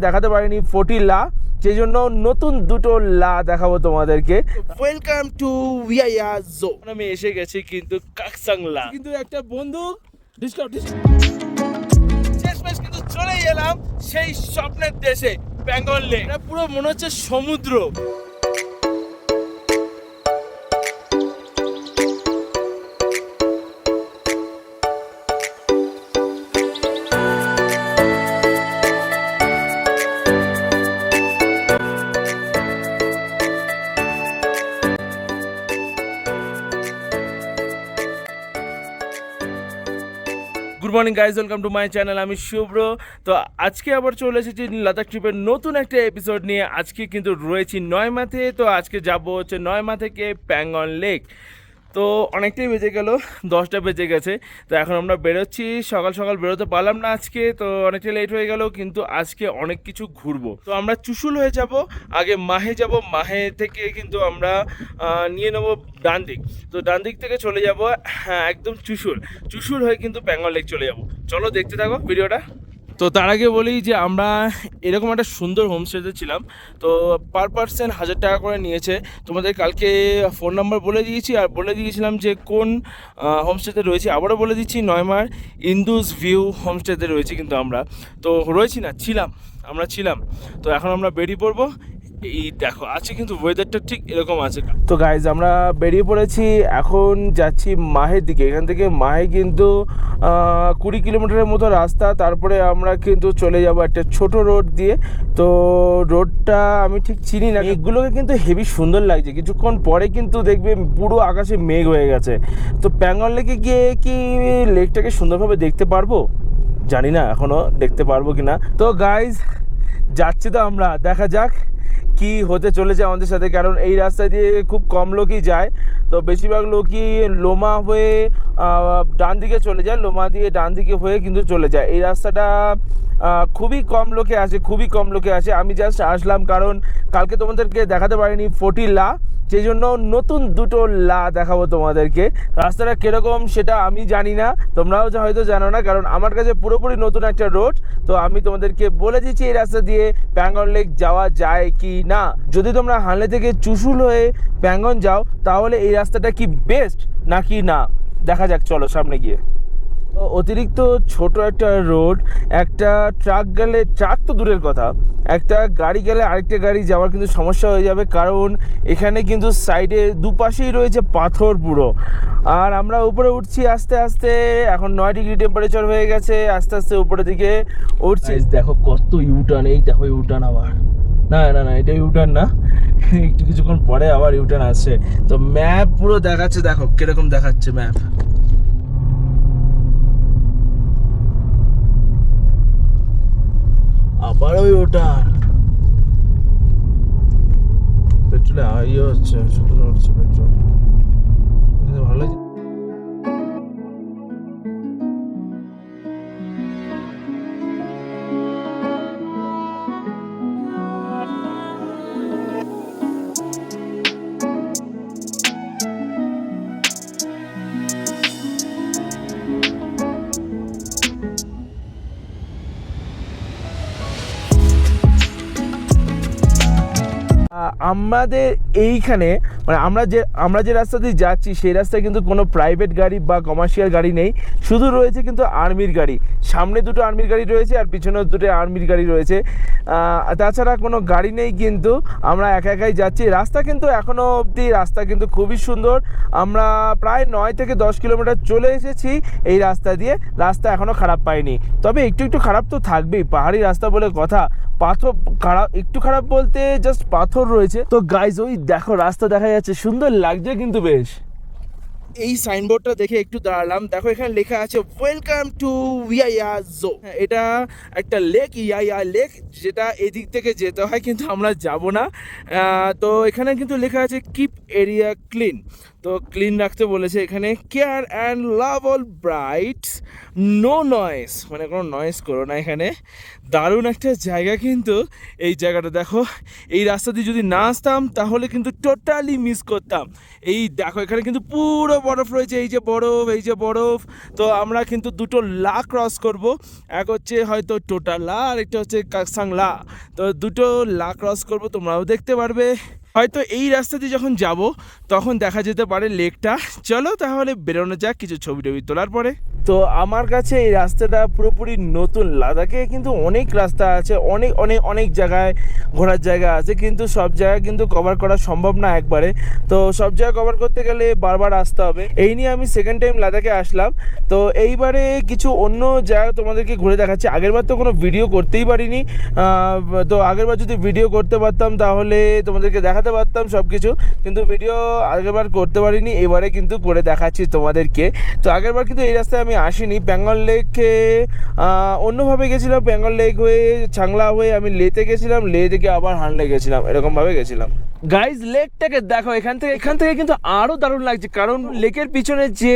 দেখাতে পারিনি 40 লা, সেই জন্য নতুন দুটো লা দেখাবো তোমাদেরকে। ওয়েলকাম টু ভিআইয়া জো। আমি এসে গেছি কিন্তু কাকসাং লা, কিন্তু একটা বন্দুক ডিসকাউন্ট শেষমেশ কিন্তু চলেই এলাম সেই স্বপ্নের দেশে বেঙ্গল লেক। এটা পুরো মনে হচ্ছে সমুদ্র। Good morning guys, welcome to my channel. আমি শুভ্র। তো আজকে আবার চলে এসেছি লাদাখ ট্রিপের নতুন একটা এপিসোড নিয়ে। আজকে কিন্তু রয়েছি নয়মাতে। তো আজকে যাব হচ্ছে নয়মা থেকে প্যাঙ্গন লেক। তো অনেকটাই বেজে গেল, 10টা বেজে গেছে। তো এখন আমরা বেরোচ্ছি, সকাল সকাল বেরোতে পারলাম না আজকে, তো অনেকটা লেট হয়ে গেল। কিন্তু আজকে অনেক কিছু ঘুরবো। তো আমরা চুশুল হয়ে যাব, আগে মাহে যাব। মাহে থেকে কিন্তু আমরা নিয়ে নেবো ডান দিক। তো ডান দিক থেকে চলে যাব একদম চুশুল হয়ে কিন্তু প্যাঙ্গন লেক চলে যাব। চলো দেখতে থাকো ভিডিওটা। তো তার আগে বলি যে আমরা এরকম একটা সুন্দর হোমস্টেতে ছিলাম। তো পার পার্সন 1000 টাকা করে নিয়েছে। তোমাদের কালকে ফোন নাম্বার বলে দিয়েছি, আর বলে দিয়েছিলাম যে কোন হোমস্টেতে রয়েছে। আবারও বলে দিচ্ছি, নয়মার ইন্দুস ভিউ হোমস্টেতে রয়েছে। কিন্তু আমরা তো রয়েছি না, আমরা ছিলাম। তো এখন আমরা বেরিয়ে পড়বো। এই দেখো আছে কিন্তু ওয়েদারটা ঠিক এরকম আছে। তো গাইজ আমরা বেরিয়ে পড়েছি, এখন যাচ্ছি মাহের দিকে। এখান থেকে মাহে কিন্তু 20 কিলোমিটারের মতো রাস্তা। তারপরে আমরা কিন্তু চলে যাব একটা ছোট রোড দিয়ে। তো রোডটা আমি ঠিক চিনি না। মেঘগুলোকে কিন্তু হেভি সুন্দর লাগছে। কিছুক্ষণ পরে কিন্তু দেখবে পুরো আকাশে মেঘ হয়ে গেছে। তো প্যাঙ্গন লেকে গিয়ে কি লেকটাকে সুন্দরভাবে দেখতে পারবো জানি না, এখনও দেখতে পারবো কি না। তো গাইজ যাচ্ছি তো আমরা, দেখা যাক কি হতে চলেছে আমাদের সাথে। কারণ এই রাস্তা দিয়ে খুব কম লোকই যায়। তো বেশিরভাগ লোকই লোমা হয়ে ডান দিকে চলে যায়, লোমা দিয়ে ডান দিকে হয়ে কিন্তু চলে যায়। এই রাস্তাটা খুবই কম লোকে আসে। আমি জাস্ট আসলাম কারণ কালকে তোমাদেরকে দেখাতে পারিনি 40 লা, সেই জন্য নতুন দুটো লা দেখাবো তোমাদেরকে। রাস্তাটা কীরকম সেটা আমি জানি না, তোমরাও হয়তো জানো না, কারণ আমার কাছে পুরোপুরি নতুন একটা রোড। তো আমি তোমাদেরকে বলে দিচ্ছি এই রাস্তা দিয়ে প্যাঙ্গন লেক যাওয়া যায় কি না। যদি তোমরা হানলে থেকে চুশুল হয়ে প্যাঙ্গন যাও, তাহলে এই রাস্তাটা কি বেস্ট নাকি না দেখা যাক, চলো সামনে গিয়ে। অতিরিক্ত ছোট একটা রোড, একটা ট্রাক গেলে, ট্রাক তো দূরের কথা, একটা গাড়ি গেলে আরেকটা গাড়ি যাওয়ার কিন্তু সমস্যা হয়ে যাবে। কারণ এখানে কিন্তু সাইডে দুপাশেই রয়েছে পাথর পুরো। আর আমরা উপরে উঠছি আস্তে আস্তে। এখন 9 ডিগ্রি টেম্পারেচার হয়ে গেছে, আস্তে আস্তে উপরের দিকে উঠছি। দেখো কত ইউটার্ন, এই দেখো ইউটার্ন আবার, না এটা ইউটার্ন না, একটু কিছুক্ষণ পরে আবার ইউটার্ন আসছে। তো ম্যাপ পুরো দেখাচ্ছে, দেখো কিরকম দেখাচ্ছে ম্যাপ। আবারও ওটার পেট্রোলে ইয়ে হচ্ছে, শুধু হচ্ছে পেট্রোল। ভালো লাগছে। আমাদের এইখানে মানে আমরা যে রাস্তা দিয়ে যাচ্ছি, সেই রাস্তায় কিন্তু কোনো প্রাইভেট গাড়ি বা কমার্শিয়াল গাড়ি নেই। শুধু রয়েছে কিন্তু আর্মির গাড়ি। সামনে দুটো আর্মির গাড়ি রয়েছে আর পিছনে দুটো আর্মির গাড়ি রয়েছে। তাছাড়া কোনো গাড়ি নেই। কিন্তু আমরা একাই যাচ্ছি। রাস্তা কিন্তু এখনও অবধি রাস্তা কিন্তু খুবই সুন্দর। আমরা প্রায় 9 থেকে 10 কিলোমিটার চলে এসেছি এই রাস্তা দিয়ে। রাস্তা এখনও খারাপ পাইনি, তবে একটু খারাপ তো থাকবেই, পাহাড়ি রাস্তা বলে কথা। পাথর খারাপ, একটু খারাপ বলতে জাস্ট পাথর রয়েছে। তো গাইজ ওই দেখো রাস্তা দেখা যাচ্ছে, সুন্দর লাগছে কিন্তু বেশ। এই সাইনবোর্ডটা দেখে একটু দাঁড়ালাম। দেখো এখানে লেখা আছে ওয়েলকাম টু ভিআইয়া জো। এটা একটা লেক, ইয়াইয়া লেক, যেটা এদিক থেকে যেতে হয়, কিন্তু আমরা যাব না। তো এখানে কিন্তু লেখা আছে কিপ এরিয়া ক্লিন। তো ক্লিন রাখতে বলেছে এখানে, care and love all brights, no noise, মানে কোনো নয়েস করো না এখানে। দারুণ একটা জায়গা কিন্তু এই জায়গাটা দেখো। এই রাস্তা দিয়ে যদি না আসতাম তাহলে কিন্তু টোটালি মিস করতাম। এই দেখো এখানে কিন্তু পুরো বরফ রয়েছে, এই যে বরফ, এই যে বরফ। তো আমরা কিন্তু দুটো লা ক্রস করব, এক হচ্ছে হয়তো টোটা লা আর একটা হচ্ছে কাকসাং লা। তো দুটো লা ক্রস করব, তোমরাও দেখতে পারবে। হয়তো এই রাস্তা দিয়ে যখন যাব তখন দেখা যেতে পারে লেকটা। চলো তাহলে বেরোনো যাক কিছু ছবি টবি তোলার পরে। তো আমার কাছে এই রাস্তাটা পুরোপুরি নতুন। লাদাখে কিন্তু অনেক রাস্তা আছে, অনেক অনেক অনেক জায়গায় ঘোরার জায়গা আছে, কিন্তু সব জায়গা কিন্তু কভার করা সম্ভব না একবারে। তো সব জায়গা কভার করতে গেলে বারবার আসতে হবে। এই নিয়ে আমি সেকেন্ড টাইম লাদাখে আসলাম। তো এইবারে কিছু অন্য জায়গা তোমাদেরকে ঘুরে দেখাচ্ছি। আগেরবার তো কোনো ভিডিও করতেই পারিনি, তো আগেরবার যদি ভিডিও করতে পারতাম তাহলে তোমাদেরকে দেখাতে পারতাম সব কিছু, কিন্তু ভিডিও আগেরবার করতে পারিনি। এবারে কিন্তু করে দেখাচ্ছি তোমাদেরকে। তো আগেরবার কিন্তু এই রাস্তায় আমি আসিনি, বেঙ্গল লেকে অন্যভাবে গেছিলাম। বেঙ্গল লেক হয়ে চাংলা হয়ে আমি লেতে গেছিলাম, লে থেকে আবার হানলে গেছিলাম, এরকমভাবে গেছিলাম। গাইজ লেকটাকে দেখো, এখান থেকে কিন্তু আরও দারুণ লাগছে, কারণ লেকের পিছনে যে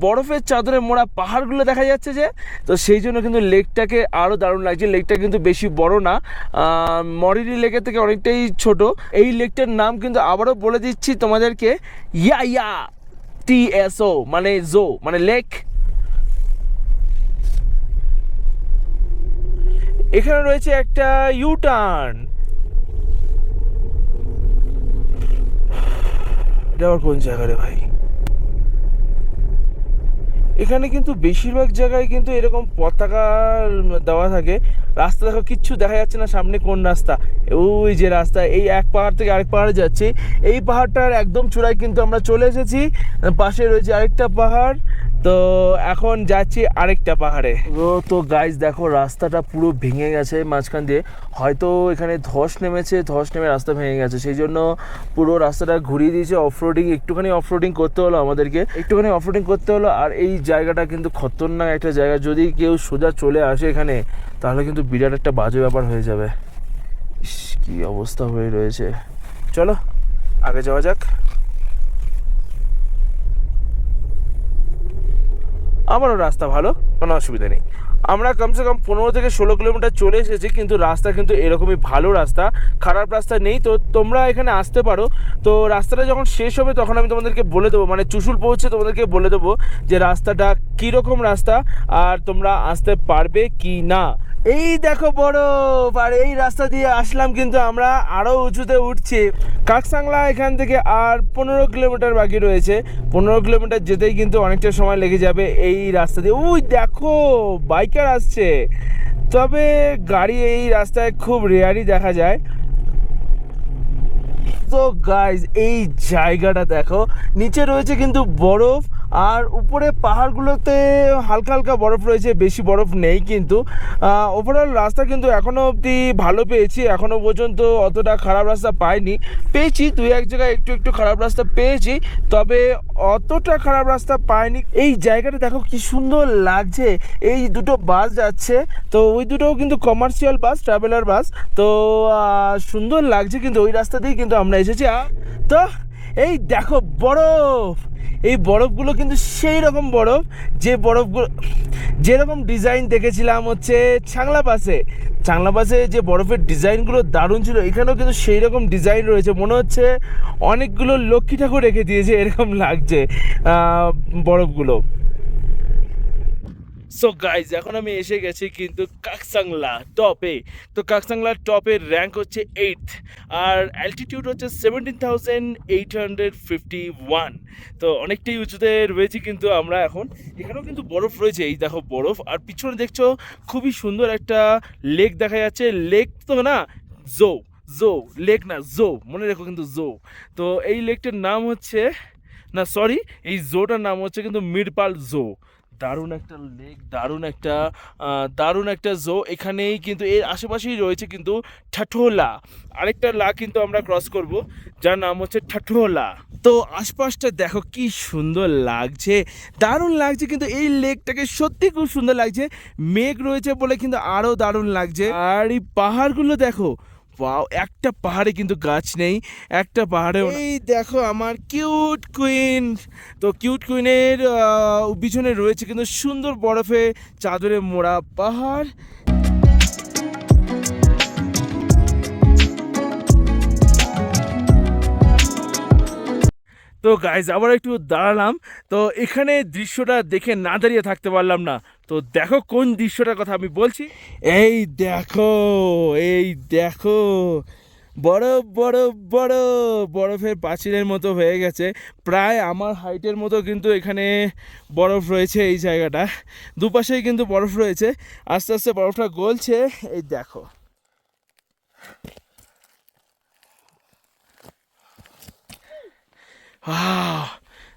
বরফের চাদরে মোড়া পাহাড়গুলো দেখা যাচ্ছে যে, তো সেই জন্য কিন্তু লেকটাকে আরও দারুণ লাগছে। লেকটা কিন্তু বেশি বড় না, মরিরি লেকের থেকে অনেকটাই ছোট। এই লেকটার নাম কিন্তু আবারও বলে দিচ্ছি তোমাদেরকে, ইয়া TSO, মানে জো মানে লেক। এখানে রয়েছে একটা ইউটার্ন। এটা আবার কোন জায়গা রে ভাই? এখানে কিন্তু বেশিরভাগ জায়গায় কিন্তু এরকম পতাকা দেওয়া থাকে। রাস্তা দেখো, কিচ্ছু দেখা যাচ্ছে না সামনে কোন রাস্তা। ওই যে রাস্তা, এই এক পাহাড় থেকে আরেক পাহাড়ে যাচ্ছে। এই পাহাড়টার একদম চূড়ায় কিন্তু আমরা চলে এসেছি। পাশে রয়েছে আরেকটা পাহাড়, তো এখন যাচ্ছি আরেকটা পাহাড়ে। তো গাইজ দেখো, রাস্তাটা পুরো ভেঙে গেছে মাঝখান দিয়ে। হয়তো এখানে ধস নেমেছে, ধস নেমে রাস্তা ভেঙে গেছে, সেই জন্য পুরো রাস্তাটা ঘুরিয়ে দিয়েছে। অফরোডিং, একটুখানি অফরোডিং করতে হলো আমাদেরকে, একটুখানি অফরোডিং করতে হলো। আর এই জায়গাটা কিন্তু খতরনাক একটা জায়গা, যদি কেউ সোজা চলে আসে এখানে তাহলে কিন্তু বিরাট একটা বাজে ব্যাপার হয়ে যাবে। কি অবস্থা হয়ে রয়েছে, চলো আগে যাওয়া যাক। আমারও রাস্তা ভালো, কোনো অসুবিধা নেই। আমরা কমসে কম 15 থেকে 16 কিলোমিটার চলে এসেছি, কিন্তু রাস্তা কিন্তু এরকমই ভালো রাস্তা, খারাপ রাস্তা নেই। তো তোমরা এখানে আসতে পারো। তো রাস্তাটা যখন শেষ হবে তখন আমি তোমাদেরকে বলে দেবো, মানে চুশুল পৌঁছে তোমাদেরকে বলে দেবো যে রাস্তাটা কীরকম রাস্তা আর তোমরা আসতে পারবে কি না। এই দেখো বরফ, আর এই রাস্তা দিয়ে আসলাম কিন্তু আমরা আরও উঁচুতে উঠছি। কাকসাংলা এখান থেকে আর 15 কিলোমিটার বাকি রয়েছে। 15 কিলোমিটার যেতেই কিন্তু অনেকটা সময় লেগে যাবে এই রাস্তা দিয়ে। ওই দেখো বাইকার আসছে, তবে গাড়ি এই রাস্তায় খুব রেয়ারই দেখা যায়। তো গাইজ এই জায়গাটা দেখো, নিচে রয়েছে কিন্তু বরফ, আর উপরে পাহাড়গুলোতে হালকা হালকা বরফ রয়েছে, বেশি বরফ নেই। কিন্তু ওভারঅল রাস্তা কিন্তু এখনও অবধি ভালো পেয়েছি, এখনও পর্যন্ত অতটা খারাপ রাস্তা পাইনি। পেয়েছি দুই এক জায়গায় একটু একটু খারাপ রাস্তা পেয়েছি, তবে অতটা খারাপ রাস্তা পাইনি। এই জায়গাটা দেখো কি সুন্দর লাগছে, এই দুটো বাস যাচ্ছে, তো ওই দুটোও কিন্তু কমার্শিয়াল বাস, ট্রাভেলার বাস। তো সুন্দর লাগছে কিন্তু ওই রাস্তা দিয়েই কিন্তু আমরা এসেছি। তো এই দেখো বরফ, এই বরফগুলো কিন্তু সেই রকম বরফ যে বরফগুলো যেরকম ডিজাইন দেখেছিলাম হচ্ছে চাংলা পাসে যে বরফের ডিজাইনগুলো দারুণ ছিল, এখানেও কিন্তু সেই রকম ডিজাইন রয়েছে। মনে হচ্ছে অনেকগুলো লক্ষ্মী ঠাকুর রেখে দিয়েছে, এরকম লাগছে বরফগুলো। সো গাইজ এখন আমি এসে গেছি কিন্তু কাকসাংলা টপে। তো কাকসাংলা টপের র্যাঙ্ক হচ্ছে 8th, আর অ্যালটিটিউড হচ্ছে 17,851। তো অনেকটাই উঁচুতে রয়েছি কিন্তু আমরা এখন। এখানেও কিন্তু বরফ রয়েছে, এই দেখো বরফ। আর পিছনে দেখছো খুবই সুন্দর একটা লেক দেখা যাচ্ছে। লেক তো না, জো জো লেক না, জো মনে রেখো কিন্তু জো। তো এই লেকটার নাম হচ্ছে, না সরি, এই জোটার নাম হচ্ছে কিন্তু মিরপাল জো। দারুণ একটা লেক, দারুণ একটা জো। এখানেই কিন্তু এর আশেপাশেই রয়েছে কিন্তু ঠাঠোলা, আরেকটা লা কিন্তু আমরা ক্রস করব, যার নাম হচ্ছে ঠাঠোলা। তো আশপাশটা দেখো কি সুন্দর লাগছে, দারুণ লাগছে কিন্তু এই লেকটাকে সত্যি খুব সুন্দর লাগছে। মেঘ রয়েছে বলে কিন্তু আরও দারুণ লাগছে। আর এই পাহাড়গুলো দেখো, ওয়াও, একটা পাহাড়ে কিন্তু গাছ নেই, একটা পাহাড়ে। এই দেখো আমার কিউট কুইন। তো কিউট কুইনের পিছনে রয়েছে কিন্তু সুন্দর বরফে চাদরে মোড়া পাহাড়। তো গাইজ আবার একটু দাঁড়ালাম, তো এখানে দৃশ্যটা দেখে না দাঁড়িয়ে থাকতে পারলাম না। তো দেখো কোন দৃশ্যটার কথা আমি বলছি। এই দেখো, এই দেখো, বরফ বরফ বরফ, বরফের পাঁচিলের মতো হয়ে গেছে, প্রায় আমার হাইটের মতো কিন্তু এখানে বরফ রয়েছে এই জায়গাটা। দুপাশেই কিন্তু বরফ রয়েছে, আস্তে আস্তে বরফটা গলছে। এই দেখো, wow,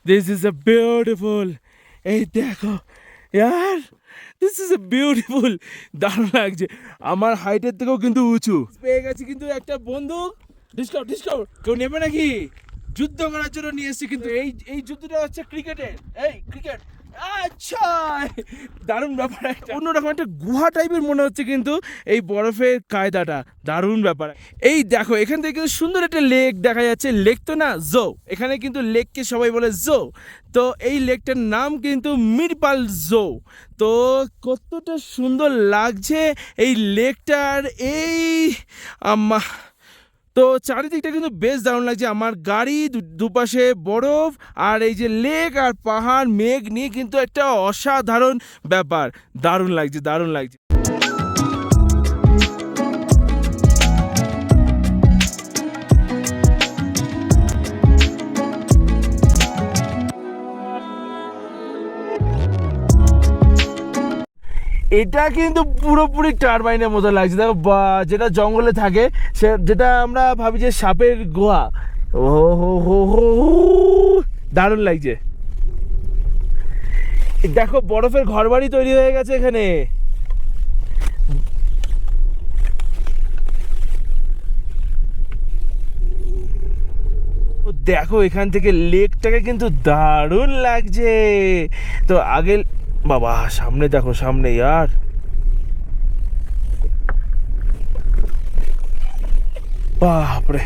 this is a beautiful, এই দেখো ইয়ার, দিস ইজ এ বিউটিফুল, দারুণ লাগছে, আমার হাইটের থেকেও কিন্তু উঁচু। পেয়ে গেছি কিন্তু একটা বন্দুক, ডিসকাউন্ট ডিসকাউন্ট, কেউ নেবে নাকি? যুদ্ধ করার জন্য নিয়ে এসেছি, কিন্তু এই এই যুদ্ধটা হচ্ছে ক্রিকেটের, এই ক্রিকেট। আচ্ছা, দারুণ ব্যাপার, একটা অন্যরকম একটা গুহা টাইপের মনে হচ্ছে কিন্তু এই বরফের কায়দাটা, দারুণ ব্যাপার। এই দেখো এখান থেকে কিন্তু সুন্দর একটা লেক দেখা যাচ্ছে, লেক তো না, জো, এখানে কিন্তু লেককে সবাই বলে জো। তো এই লেকটার নাম কিন্তু মিরপাল জো। তো কতটা সুন্দর লাগছে এই লেকটার, এই তো চারিদিকটা কিন্তু বেশ দারুণ লাগছে। আমার গাড়ি দুপাশে বরফ, আর এই যে লেক আর পাহাড় মেঘ নিয়ে কিন্তু একটা অসাধারণ ব্যাপার, দারুণ লাগছে, দারুণ লাগছে। এটা কিন্তু পুরোপুরি টারবাইনের মতো লাগছে, দেখো যেটা জঙ্গলে থাকে, সে যেটা আমরা ভাবি যে সাপের গুহা। ও হো হো হো, দারুণ লাগছে। দেখো বরফের ঘরবাড়ি তৈরি হয়ে গেছে এখানে। দেখো এখান থেকে লেকটাকে কিন্তু দারুণ লাগছে। তো আগে বাবা, সামনে দেখো, সামনে ইয়ার, বাপরে।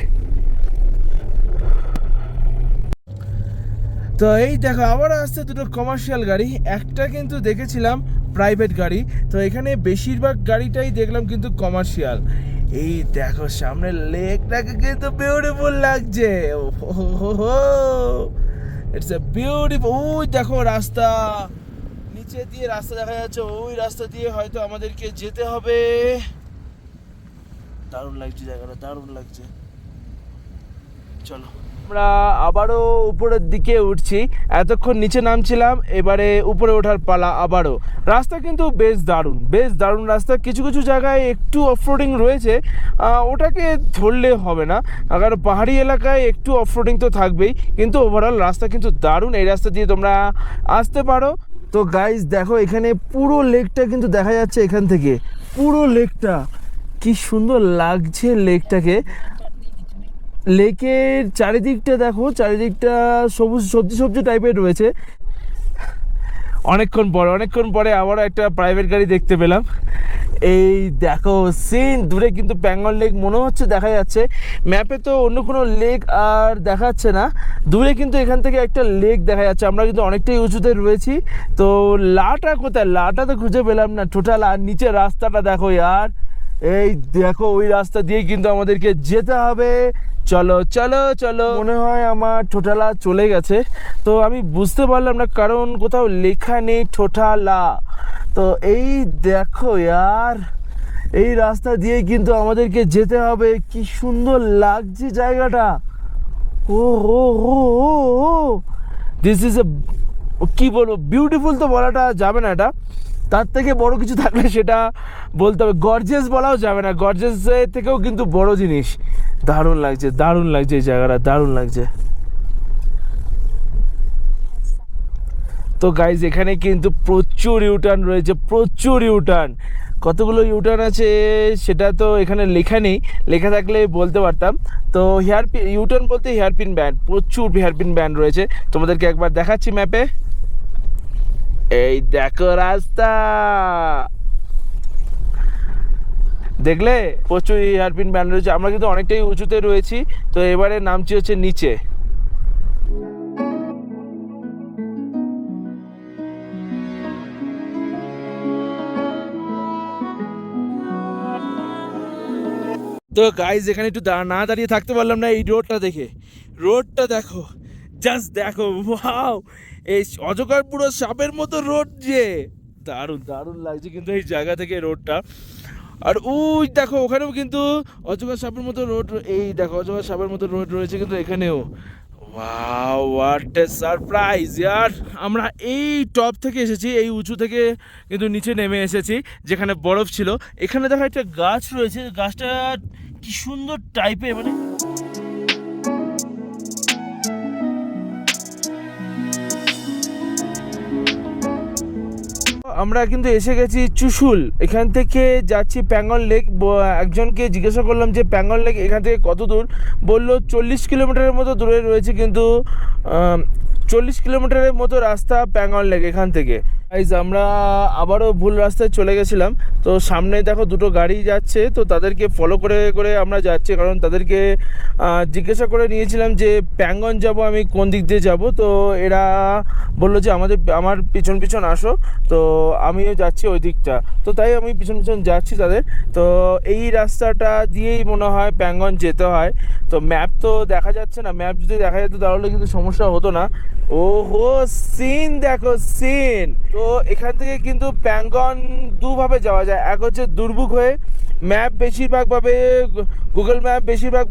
তো এই দেখো আবার আসছে দুটো কমার্শিয়াল গাড়ি, একটা কিন্তু দেখেছিলাম প্রাইভেট গাড়ি, তো এখানে বেশিরভাগ গাড়িটাই দেখলাম কিন্তু কমার্শিয়াল। এই দেখো সামনে লেকটাকে কিন্তু বিউটিফুল লাগছে, ইটস এ বিউটিফুল। ওই দেখো রাস্তা, নিচে দিয়ে রাস্তা দেখা যাচ্ছে, ওই রাস্তা দিয়ে হয়তো আমাদেরকে যেতে হবে। দারুণ লাগছে জায়গাটা, দারুণ লাগছে। চলো আমরা আবারও উপরের দিকে উঠছি, এতক্ষণ নিচে নামছিলাম, এবারে উপরে ওঠার পালা আবারও। রাস্তা কিন্তু বেশ দারুণ, বেশ দারুণ রাস্তা। কিছু কিছু জায়গায় একটু অফরোডিং রয়েছে, ওটাকে ধরলে হবে না, আবার পাহাড়ি এলাকায় একটু অফরোডিং তো থাকবেই, কিন্তু ওভারঅল রাস্তা কিন্তু দারুণ, এই রাস্তা দিয়ে তোমরা আসতে পারো। তো গাইজ দেখো এখানে পুরো লেকটা কিন্তু দেখা যাচ্ছে, এখান থেকে পুরো লেকটা, কি সুন্দর লাগছে লেকটাকে। লেকের চারিদিকটা দেখো, চারিদিকটা সবুজ সবজি সবজি টাইপের রয়েছে। অনেকক্ষণ পরে আবারও একটা প্রাইভেট গাড়ি দেখতে পেলাম। এই দেখো সিন, দূরে কিন্তু প্যাঙ্গল লেক মনে হচ্ছে দেখা যাচ্ছে, ম্যাপে তো অন্য কোনো লেক আর দেখাচ্ছে না, দূরে কিন্তু এখান থেকে একটা লেক দেখা যাচ্ছে। আমরা কিন্তু অনেকটাই উঁচুতে রয়েছি, তো লাটা কোথায়, লাটা তো খুঁজে পেলাম না টোটাল। আর নিচে রাস্তাটা দেখো ইয়ার, এই দেখো ওই রাস্তা দিয়ে কিন্তু আমাদেরকে যেতে হবে। চলো চলো চলো, মনে হয় আমার ঠোঁটালা চলে গেছে, তো আমি বুঝতে পারলাম না কারণ কোথাও লেখা নেই ঠোঁটালা। তো এই দেখো ইয়ার, এই রাস্তা দিয়ে কিন্তু আমাদেরকে যেতে হবে। কি সুন্দর লাগছে জায়গাটা, ও হো হো হো, দিস ইজ এ, কি বলবো, বিউটিফুল তো বলাটা যাবে না, এটা তার থেকে বড় কিছু থাকলে সেটা বলতে হবে। গর্জিয়াস বলাও যাবে না, গর্জিয়াসের থেকেও কিন্তু বড় জিনিস। দারুণ লাগছে, দারুণ লাগছে এই জায়গাটা, দারুণ লাগছে। তো গাইজ এখানে কিন্তু প্রচুর ইউটার্ন রয়েছে, প্রচুর ইউটার্ন। কতগুলো ইউটার্ন আছে সেটা তো এখানে লেখা নেই, লেখা থাকলে বলতে পারতাম। তো হেয়ারপিন, ইউটার্ন বলতে হেয়ারপিন ব্যান্ড, প্রচুর হেয়ারপিন ব্যান্ড রয়েছে, তোমাদেরকে একবার দেখাচ্ছি ম্যাপে। এই দেখো রাস্তা, দেখলে প্রচুর হেয়ারপিন ব্যান্ড রয়েছে, আমরা কিন্তু অনেকটাই উঁচুতে রয়েছি। তো এবারে নামছি হচ্ছে নিচে। তো গাইজ এখানে একটু না দাঁড়িয়ে থাকতে পারলাম না এই রোডটা দেখে। রোডটা দেখো, জাস্ট দেখো, ওয়াও! এই অজগর পুরো সাপের মতো রোড, যে দারুণ দারুণ লাগছে কিন্তু এই জায়গা থেকে রোডটা। আর ওই দেখো ওখানেও কিন্তু অজগর সাপের মতো রোড, এই দেখো অজগর সাপের মতো রোড রয়েছে কিন্তু এখানেও। ওয়াও, হোয়াট এ সারপ্রাইজ ইয়ার! আমরা এই টপ থেকে এসেছি, এই উঁচু থেকে কিন্তু নিচে নেমে এসেছি যেখানে বরফ ছিল। এখানে দেখো একটা গাছ রয়েছে, গাছটা কি সুন্দর টাইপের, মানে আমরা কিন্তু এসে গেছি চুশুল। এখান থেকে যাচ্ছি প্যাঙ্গন লেক। একজনকে জিজ্ঞাসা করলাম যে প্যাঙ্গন লেক এখান থেকে কত দূর, বললো 40 কিলোমিটারের মতো দূরে রয়েছে, কিন্তু 40 কিলোমিটারের মতো রাস্তা প্যাঙ্গন লেক এখান থেকে। গাইজ আমরা আবারও ভুল রাস্তায় চলে গেছিলাম। তো সামনে দেখো দুটো গাড়ি যাচ্ছে, তো তাদেরকে ফলো করে করে আমরা যাচ্ছি, কারণ তাদেরকে জিজ্ঞাসা করে নিয়েছিলাম যে প্যাঙ্গন যাব আমি কোন দিক দিয়ে যাব। তো এরা বললো যে আমার পিছন পিছন আসো। তো আমিও যাচ্ছি ওই দিকটা, তো তাই আমি পিছন পিছন যাচ্ছি তাদের। তো এই রাস্তাটা দিয়েই মনে হয় প্যাঙ্গন যেতে হয়। তো ম্যাপ তো দেখা যাচ্ছে না, ম্যাপ যদি দেখা যেত তাহলে কিন্তু সমস্যা হতো না। ওহো, সিন দেখো, সিন! তো এখান থেকে কিন্তু প্যাঙ্গন দুভাবে যাওয়া যায়। এক হচ্ছে দুর্বুক হয়ে, ম্যাপ বেশিরভাগভাবে গুগল ম্যাপ বেশিরভাগ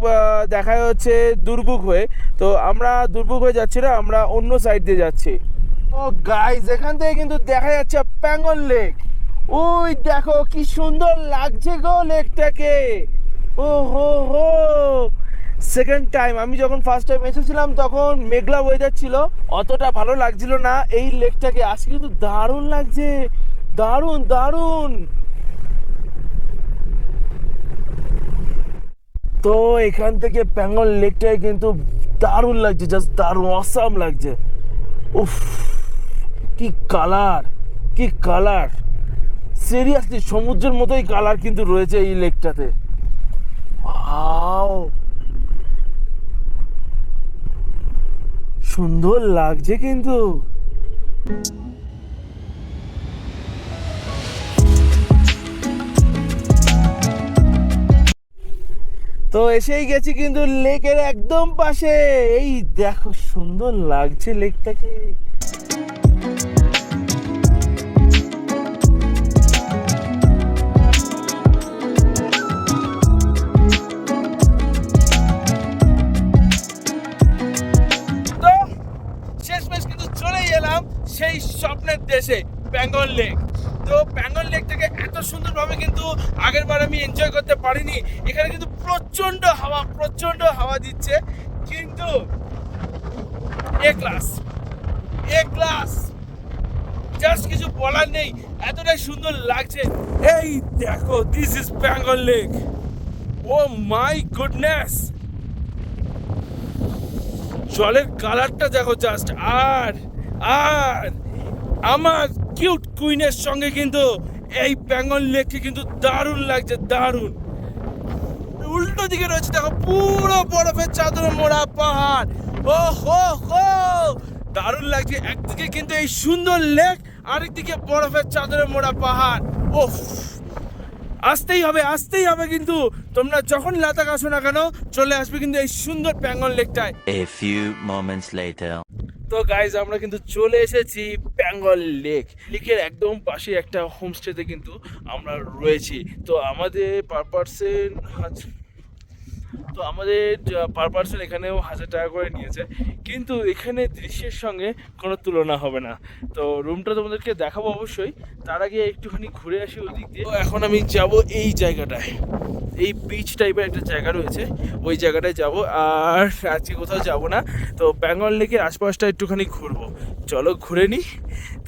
দেখায় হচ্ছে দুর্বুক হয়ে। তো আমরা দুর্বুক হয়ে যাচ্ছি না, আমরা অন্য সাইড দিয়ে যাচ্ছি। ও গাইস, এখান থেকে কিন্তু দেখা যাচ্ছে প্যাঙ্গন লেক। ওই দেখো কি সুন্দর লাগছে গো লেকটাকে। ও হো হো, সেকেন্ড টাইম, আমি যখন ফার্স্ট টাইম এসেছিলাম তখন মেঘলা ওয়েদার ছিল, অতটা ভালো লাগছিল না এই লেকটাকে। আজকে কিন্তু দারুণ লাগছে, দারুণ দারুণ। তো এখান থেকে প্যাঙ্গন লেকটাই কিন্তু দারুণ লাগছে, জাস্ট দারুণ, অসাম লাগছে। উফ, কি কালার, কি কালার! সিরিয়াসলি সমুদ্রের মতোই কালার কিন্তু রয়েছে এই লেকটাতে। ওয়াও, সুন্দর লাগছে কিন্তু। তো এসেই গেছি কিন্তু লেকের একদম পাশে। এই দেখো সুন্দর লাগছে লেকটাকে। তো শেষমেশ কিন্তু চলেই এলাম সেই স্বপ্নের দেশে, প্যাঙ্গন লেক। তো প্যাঙ্গন লেক থেকে এত সুন্দরভাবে কিন্তু আগের বার আমি এনজয় করতে পারিনি। এখানে কিন্তু প্রচন্ড হাওয়া দিচ্ছে, কিন্তু এ ক্লাস, জাস্ট কিছু বলার নেই, এতটাই সুন্দর লাগছে। এই দেখো, this is Pangong lake. Oh my goodness, জলের কালারটা দেখো জাস্ট। আর আমার কিউট কুইনের সঙ্গে কিন্তু এই প্যাঙ্গন লেককে কিন্তু দারুণ লাগছে, দারুণ। উল্টো দিকে রয়েছে দেখো পুরো বরফের চাদরে মোড়া পাহাড়। ও হো হো, দারুণ লাগছে। একদিকে কিন্তু এই সুন্দর লেক, আরেকদিকে বরফের চাদরে মোড়া পাহাড়। ওফ, আসতেই হবে কিন্তু তোমরা যখন লাদাখ আসো না কেন, চলে আসবে কিন্তু এই সুন্দর Pangong লেকটায়। A few moments later. তো গাইজ আমরা কিন্তু চলে এসেছি প্যাঙ্গন লেকের একদম পাশে একটা হোমস্টেতে কিন্তু আমরা রয়েছি। তো আমাদের পার পার্সন এখানেও 1000 টাকা করে নিয়েছে, কিন্তু এখানে দৃশ্যের সঙ্গে কোনো তুলনা হবে না। তো রুমটা তোমাদেরকে দেখাবো অবশ্যই, তার আগে একটুখানি ঘুরে আসি ওই দিক দিয়ে। তো এখন আমি যাব এই জায়গাটায়, এই বিচ টাইপের একটা জায়গা রয়েছে, ওই জায়গাটায় যাব। আর আজকে কোথাও যাব না, তো প্যাঙ্গন লেকের আশপাশটা একটুখানি ঘুরবো, চলো ঘুরে নিই।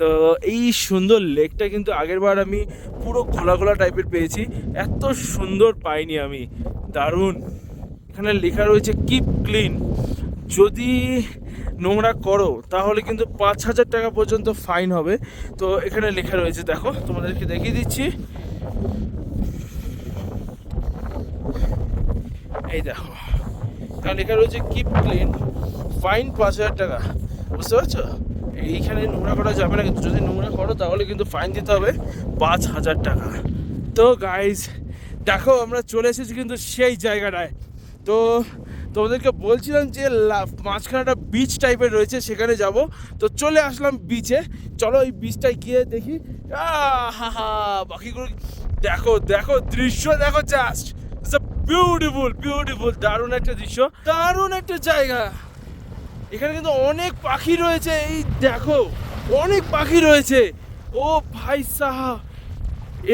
তো এই সুন্দর লেকটা কিন্তু আগেরবার আমি পুরো খোলা টাইপের পেয়েছি, এত সুন্দর পাইনি আমি। দারুণ। এখানে লেখা রয়েছে কিপ ক্লিন, যদি নোংরা করো তাহলে কিন্তু 5000 টাকা পর্যন্ত ফাইন হবে। তো এখানে লেখা রয়েছে, দেখো তোমাদেরকে দেখিয়ে দিচ্ছি। এই দেখো, কারণ এখানে রয়েছে কিপ ক্লিন, ফাইন 5,000 টাকা। বুঝতে পারছো? এইখানে নোংরা করা যাবে না, কিন্তু যদি নোংরা করো তাহলে কিন্তু ফাইন দিতে হবে 5,000 টাকা। তো গাইজ দেখো, আমরা চলে এসেছি কিন্তু সেই জায়গাটায়। তো তোমাদেরকে বলছিলাম যে মাঝখানে একটা বিচ টাইপের রয়েছে, সেখানে যাব। তো চলে আসলাম বিচে। চলো এই বিচটায় গিয়ে দেখি। হা হা, বাকিগুলো দেখো, দেখো দৃশ্য দেখো, জাস্ট বিউটিফুল বিউটিফুল, দারুণ একটা দৃশ্য, দারুণ একটা জায়গা। এখানে কিন্তু অনেক পাখি রয়েছে, এই দেখো অনেক পাখি রয়েছে। ও ভাই সাহাব,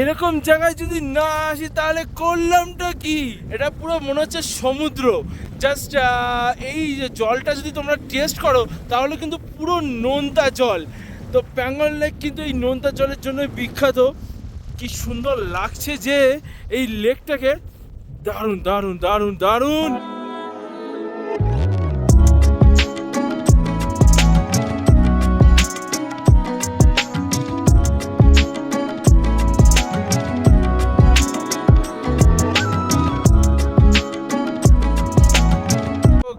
এরকম জায়গায় যদি না আসি তাহলে করলামটা কি? এটা পুরো মনে হচ্ছে সমুদ্র। জাস্ট এই যে জলটা যদি তোমরা টেস্ট করো তাহলে কিন্তু পুরো নোনতা জল। তো বেঙ্গল লেক কিন্তু এই নোনতা জলের জন্য বিখ্যাত। কি সুন্দর লাগছে যে এই লেকটাকে, দারুণ দারুণ দারুণ দারুণ।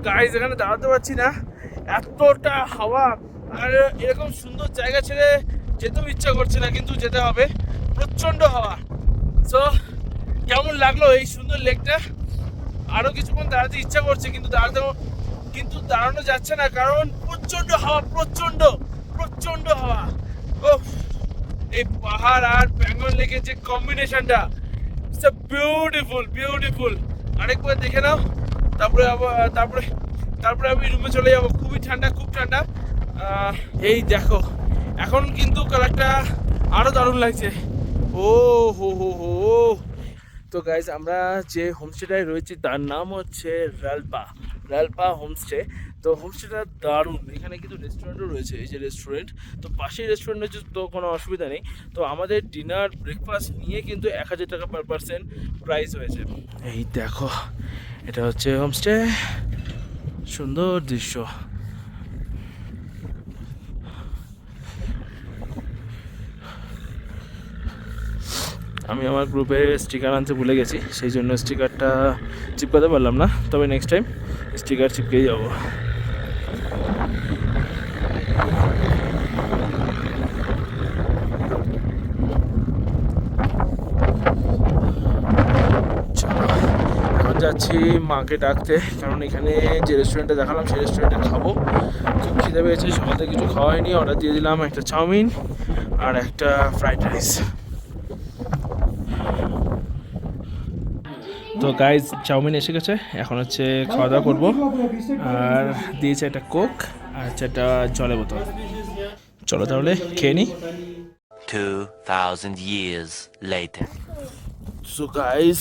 গাইজ এখানে দাঁড়াতে পারছি না, এতটা হাওয়া। আর এরকম সুন্দর জায়গা ছেড়ে যেতেও ইচ্ছা করছে না, কিন্তু যেতে হবে, প্রচণ্ড হাওয়া। সো কেমন লাগলো এই সুন্দর লেকটা? আরও কিছুক্ষণ দাঁড়াতে ইচ্ছা করছে, কিন্তু দাঁড়ানো যাচ্ছে না, কারণ প্রচণ্ড হাওয়া, প্রচণ্ড প্রচণ্ড হাওয়া। ও, এই পাহাড় আর বেঙ্গল লেকের যে কম্বিনেশনটা, ইটস বিউটিফুল বিউটিফুল। আরেকবার দেখে নাও, তারপরে আমি রুমে চলে যাবো। খুবই ঠান্ডা, খুব ঠান্ডা। এই দেখো, এখন কিন্তু কালারটা আরো দারুণ লাগছে। ও হো হো হো। তো গাইজ আমরা যে হোমস্টেটায় রয়েছি তার নাম হচ্ছে রালপা, রালপা হোমস্টে। তো হোমস্টেটা দারুণ। এখানে কিন্তু রেস্টুরেন্টও রয়েছে, এই যে রেস্টুরেন্ট, তো পাশেই রেস্টুরেন্ট রয়েছে, তো কোনো অসুবিধা নেই। তো আমাদের ডিনার ব্রেকফাস্ট নিয়ে কিন্তু 1,000 টাকা পার পার্সন প্রাইস হয়েছে। এই দেখো, এটা হচ্ছে হোমস্টে, সুন্দর দৃশ্য। আমি আমার গ্রুপে স্টিকার আনতে ভুলে গেছি, সেই জন্য স্টিকারটা চিপকাতে পারলাম না, তবে নেক্সট টাইম স্টিকার চিপকেই যাবো। এখন যাচ্ছি মাকে ডাকতে, কারণ এখানে যে রেস্টুরেন্টে দেখালাম সেই রেস্টুরেন্টে খাবো। খুব খিদে পেয়েছে, সকাল থেকে কিছু খাওয়া হয়নি। অর্ডার দিয়ে দিলাম একটা চাউমিন আর একটা ফ্রাইড রাইস। তো গাইজ চাউমিন এসে গেছে, এখন হচ্ছে খাওয়া দাওয়া করবো। আর দিয়েছে একটা কোক আর হচ্ছে একটা জলের বোতল। চলো তাহলে খেয়ে নিই। 2,000 years later. সো গাইজ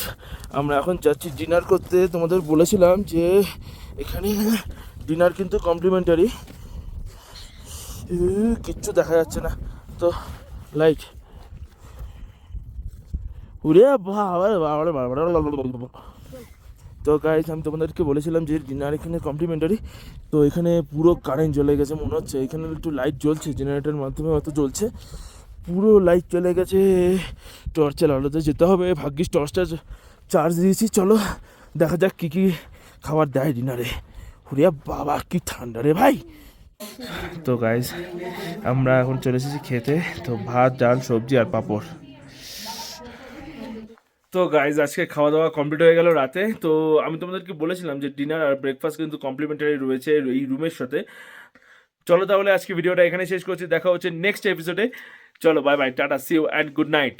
আমরা এখন যাচ্ছি ডিনার করতে। তোমাদের বলেছিলাম যে এখানে ডিনার কিন্তু কমপ্লিমেন্টারি। কিচ্ছু দেখা যাচ্ছে না, তো লাইট উড়ে তো গাইজ আমি তোমাদেরকে বলেছিলাম যে ডিনার এখানে কমপ্লিমেন্টারি। তো এখানে পুরো কারেন্ট জ্বলে গেছে মনে হচ্ছে, এখানে একটু লাইট জ্বলছে, জেনারেটরের মাধ্যমে হয়তো জ্বলছে, পুরো লাইট চলে গেছে। টর্চের আলোতে যেতে হবে, ভাগ্যিস টর্চটা চার্জ দিয়েছি। চলো দেখা যাক কী কী খাবার দেয় ডিনারে। হুরিয়া বাবা, কি ঠান্ডা রে ভাই। তো গাইজ আমরা এখন চলে এসেছি খেতে। তো ভাত, ডাল, সবজি আর পাঁপড়। তো গাইজ আজকে খাওয়া দাওয়া কমপ্লিট হয়ে গেল রাতে। তো আমি তোমাদেরকে বলেছিলাম যে ডিনার আর ব্রেকফাস্ট কিন্তু কমপ্লিমেন্টারি রয়েছে এই রুমের সাথে। চলো তাহলে আজকে ভিডিওটা এখানে শেষ করছি, দেখা হচ্ছে নেক্সট এপিসোডে। চলো bye bye, tata, see you and good night.